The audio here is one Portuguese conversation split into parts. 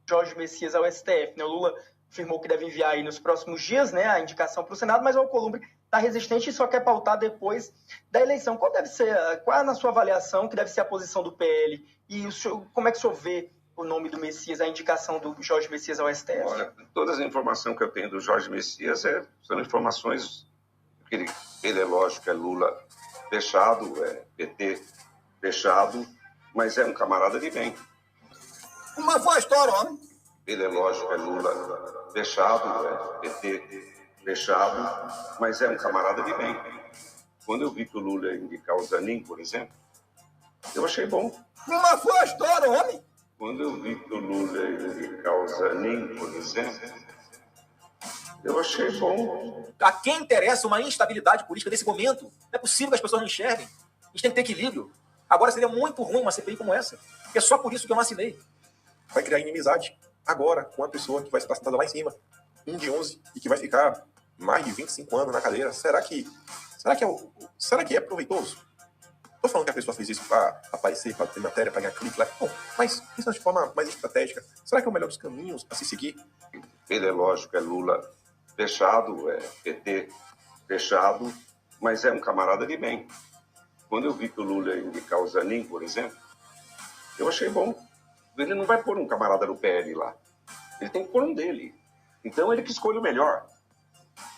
Jorge Messias ao STF, né? O Lula afirmou que deve enviar aí nos próximos dias, né, a indicação para o Senado, mas o Alcolumbre está resistente e só quer pautar depois da eleição. Qual é, na sua avaliação, que deve ser a posição do PL? E como é que o senhor vê o nome do Messias, a indicação do Jorge Messias ao STF? Olha, todas as informações que eu tenho do Jorge Messias são informações que ele é lógico, é Lula fechado, é PT fechado, mas é um camarada de bem. Mas foi a história, homem. Ele é lógico, é Lula fechado, é PT fechado, mas é um camarada de bem. Quando eu vi que o Lula ia indicar o Zanin, por exemplo, eu achei bom. Mas foi a história, homem. Quando eu vi que o Lula ia indicar o Zanin, por exemplo, eu achei bom. A quem interessa uma instabilidade política desse momento? Não é possível que as pessoas não enxerguem. A gente tem que ter equilíbrio. Agora seria muito ruim uma CPI como essa. É só por isso que eu não assinei. Vai criar inimizade agora com a pessoa que vai estar sentada lá em cima, 1 de 11, e que vai ficar mais de 25 anos na cadeira. Será que é proveitoso? Estou falando que a pessoa fez isso para aparecer, para ter matéria, para ganhar clique lá. Bom, mas isso de forma mais estratégica. Será que é o melhor dos caminhos a se seguir? Ele é lógico, é Lula fechado, é PT fechado, mas é um camarada de bem. Quando eu vi que o Lula ia indicar o Zanin, por exemplo, eu achei bom. Ele não vai pôr um camarada do PL lá. Ele tem que pôr um dele. Então ele que escolhe o melhor.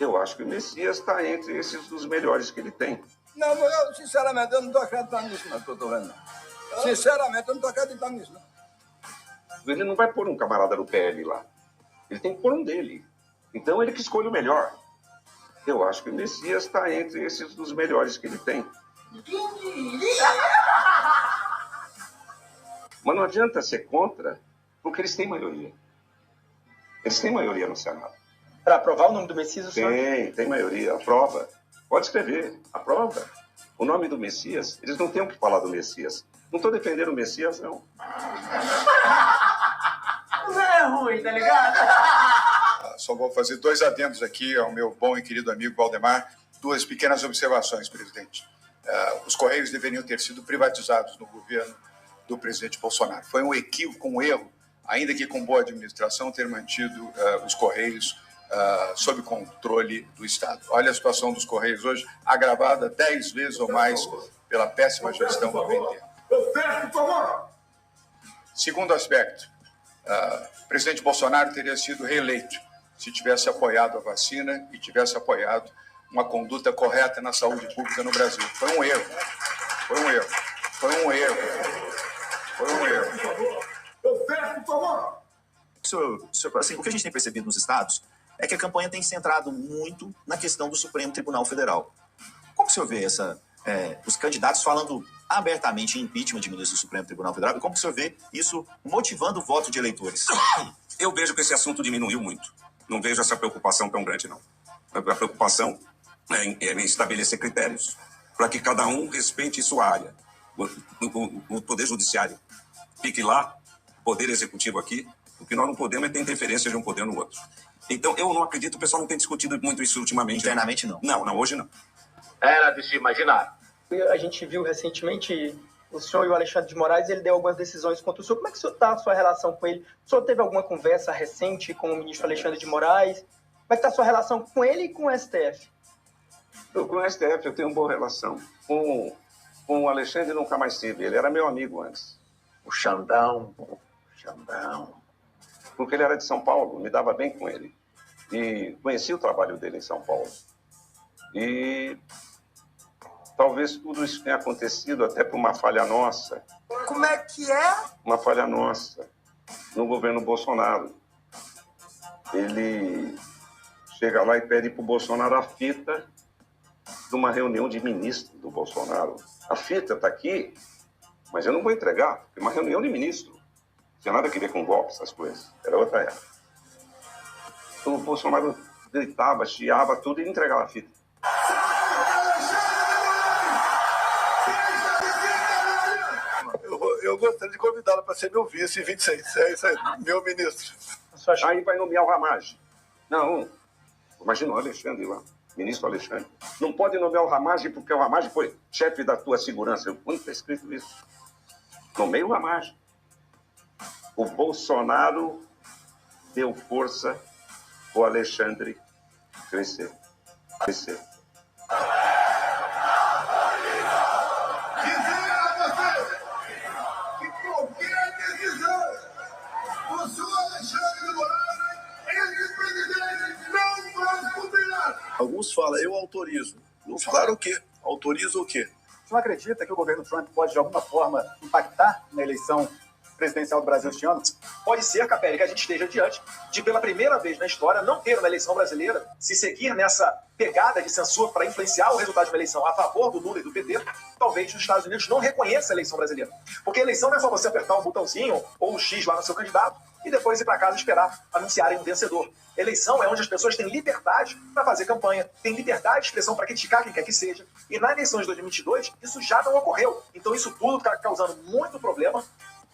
Eu acho que o Messias está entre esses dos melhores que ele tem. Não, eu, sinceramente, eu não estou acreditando nisso, não, que eu estou vendo. Sinceramente, eu não estou acreditando nisso, não. Ele não vai pôr um camarada do PL lá. Ele tem que pôr um dele. Então ele que escolhe o melhor. Eu acho que o Messias está entre esses dos melhores que ele tem. Mas não adianta ser contra, porque eles têm maioria. Eles têm maioria no Senado. Para aprovar o nome do Messias, o senhor? Tem maioria. Aprova. Pode escrever. Aprova. O nome do Messias, eles não têm o que falar do Messias. Não estou defendendo o Messias, não. Não é ruim, tá ligado? Só vou fazer 2 adendos aqui ao meu bom e querido amigo Valdemar. 2 pequenas observações, presidente. Os Correios deveriam ter sido privatizados no governo do presidente Bolsonaro. Foi um equívoco, um erro, ainda que com boa administração, ter mantido os Correios sob controle do Estado. Olha a situação dos Correios hoje, agravada 10 vezes ou mais pela péssima gestão do PT. Segundo aspecto, o presidente Bolsonaro teria sido reeleito se tivesse apoiado a vacina e tivesse apoiado uma conduta correta na saúde pública no Brasil. Foi um erro. Foi um erro. Foi um erro. Foi um erro. Assim, o que a gente tem percebido nos estados é que a campanha tem centrado muito na questão do Supremo Tribunal Federal. Como que o senhor vê os candidatos falando abertamente em impeachment de ministros do Supremo Tribunal Federal? E como que o senhor vê isso motivando o voto de eleitores? Eu vejo que esse assunto diminuiu muito. Não vejo essa preocupação tão grande, não. A preocupação é em estabelecer critérios para que cada um respeite sua área. O Poder Judiciário fique lá, o Poder Executivo aqui. O que nós não podemos é ter interferência de um poder no outro. Então, eu não acredito, o pessoal não tem discutido muito isso ultimamente. Internamente, não? Não, hoje não. Era de se imaginar. A gente viu recentemente o senhor e o Alexandre de Moraes, ele deu algumas decisões contra o senhor. Como é que está a sua relação com ele? O senhor teve alguma conversa recente com o ministro Alexandre de Moraes? Como é que está a sua relação com ele e com o STF? Com o STF eu tenho uma boa relação. Com o Alexandre nunca mais tive. Ele era meu amigo antes. O Xandão. Porque ele era de São Paulo, me dava bem com ele. E conheci o trabalho dele em São Paulo. E talvez tudo isso tenha acontecido até por uma falha nossa. Como é que é? Uma falha nossa no governo Bolsonaro. Ele chega lá e pede para o Bolsonaro a fita de uma reunião de ministros do Bolsonaro. A fita está aqui, mas eu não vou entregar, porque é uma reunião de ministro. Não tinha nada a ver com golpe, essas coisas. Era outra época. Então, o Bolsonaro gritava, chiava tudo e entregava a fita. Eu gostaria de convidá-lo para ser meu vice em 26. É isso aí, meu ministro. Aí vai nomear o Ramagem. Não, imagina o Alexandre lá, ministro Alexandre. Não pode nomear o Ramagem porque o Ramagem foi chefe da tua segurança. Onde está escrito isso? Nomeia o Ramagem. O Bolsonaro deu força ao Alexandre crescer. Qualquer decisão do senhor Alexandre de Moraes, ex-presidente, não vai cumprir. Alguns falam, eu autorizo. Claro o quê? Autoriza o quê? O senhor acredita que o governo Trump pode, de alguma forma, impactar na eleição presidencial do Brasil este ano? Pode ser, Capelli, que a gente esteja diante de, pela primeira vez na história, não ter uma eleição brasileira, se seguir nessa pegada de censura para influenciar o resultado de uma eleição a favor do Lula e do PT, talvez os Estados Unidos não reconheçam a eleição brasileira. Porque a eleição não é só você apertar um botãozinho ou um X lá no seu candidato e depois ir para casa esperar anunciarem um vencedor. Eleição é onde as pessoas têm liberdade para fazer campanha, têm liberdade de expressão para criticar quem quer que seja. E na eleição de 2022, isso já não ocorreu. Então isso tudo está causando muito problema.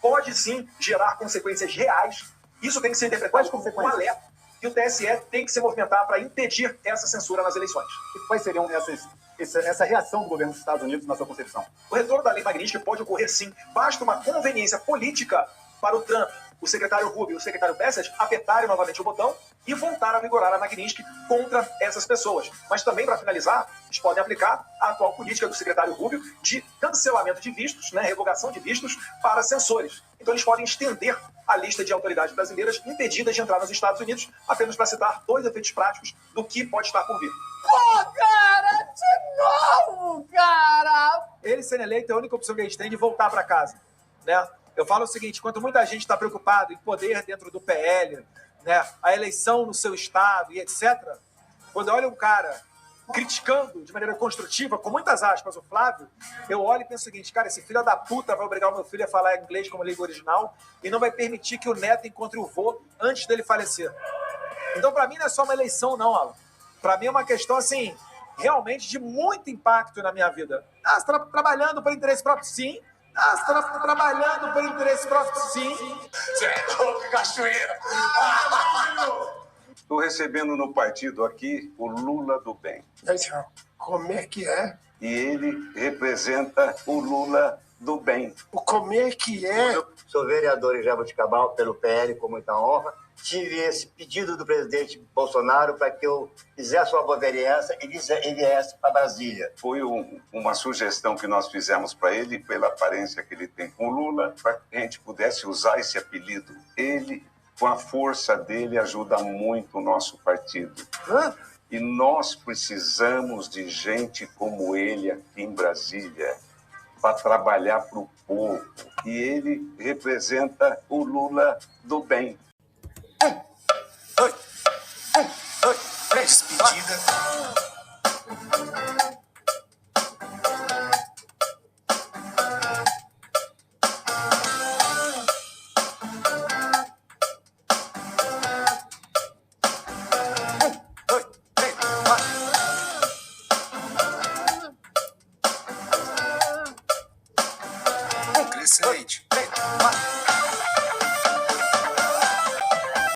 Pode sim gerar consequências reais. Isso tem que ser interpretado como um alerta. E o TSE tem que se movimentar para impedir essa censura nas eleições. E quais seriam essa reação do governo dos Estados Unidos na sua concepção? O retorno da lei Magnitsky pode ocorrer sim. Basta uma conveniência política para o Trump, o secretário Rubio e o secretário Bessent apertarem novamente o botão e voltar a vigorar a Magnitsky contra essas pessoas. Mas também, para finalizar, eles podem aplicar a atual política do secretário Rubio de cancelamento de vistos, revogação de vistos para censores. Então eles podem estender a lista de autoridades brasileiras impedidas de entrar nos Estados Unidos, apenas para citar 2 efeitos práticos do que pode estar por vir. Pô, cara, de novo, cara! Ele sendo eleito é a única opção que a gente tem de voltar para casa, né? Eu falo o seguinte, enquanto muita gente está preocupado em poder dentro do PL, a eleição no seu estado e etc., quando eu olho um cara criticando de maneira construtiva, com muitas aspas, o Flávio, eu olho e penso o seguinte, cara, esse filho da puta vai obrigar o meu filho a falar inglês como língua original e não vai permitir que o neto encontre o vô antes dele falecer. Então, para mim, não é só uma eleição, não, Alan. Para mim é uma questão, assim, realmente de muito impacto na minha vida. Ah, você está trabalhando por interesse próprio? Sim. Ah, você está trabalhando por interesse próprio? Sim. Você é louco, cachoeira! Estou recebendo no partido aqui o Lula do bem. Como é que é? E ele representa o Lula do bem. Como é que é? Eu sou vereador em Jaboticabal pelo PL, com muita honra. Tive esse pedido do presidente Bolsonaro para que eu fizesse uma boa vereança e viesse para Brasília. Foi uma sugestão que nós fizemos para ele, pela aparência que ele tem com o Lula, para que a gente pudesse usar esse apelido. Ele, com a força dele, ajuda muito o nosso partido. E nós precisamos de gente como ele aqui em Brasília para trabalhar para o povo. E ele representa o Lula do bem. Despedida.